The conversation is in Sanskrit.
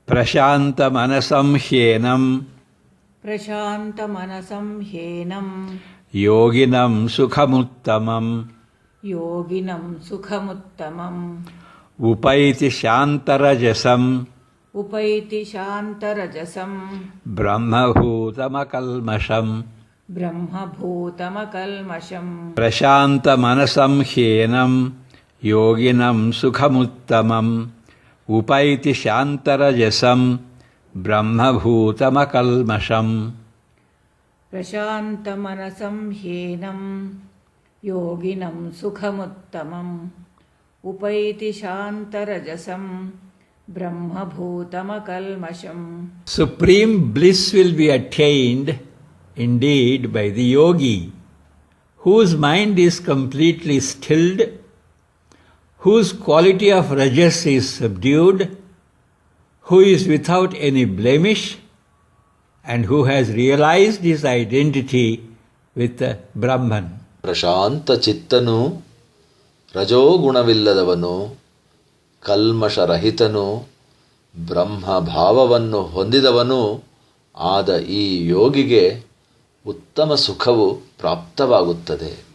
प्रशान्तमनसं ह्येनं योगिनं सुखमुत्तमम् उपैति शान्तरजसं ब्रह्मभूतमकल्मषम् प्रशान्तमनसं ह्येनं योगिनं सुखमुत्तमम् उपैति शान्तरजसं ब्रह्मभूतमकल्मषम् प्रशान्तमनसं ह्येनं योगिनं सुखमुत्तमम् उपैति शान्तरजसं ब्रह्मभूतमकल्मषम्. Supreme bliss will be attained indeed by the yogi, whose mind is completely stilled, whose quality of rajas is subdued, who is without any blemish, and who has realized his identity with the Brahman. ಪ್ರಶಾಂತ ಚಿತ್ತನು, ರಜೋಗುಣವಿಲ್ಲದವನು, ಕಲ್ಮಷರಹಿತನು, ಬ್ರಹ್ಮಭಾವವನ್ನು ಹೊಂದಿದವನು ಆದ ಈ ಯೋಗಿಗೆ ಉತ್ತಮ ಸುಖವು ಪ್ರಾಪ್ತವಾಗುತ್ತದೆ.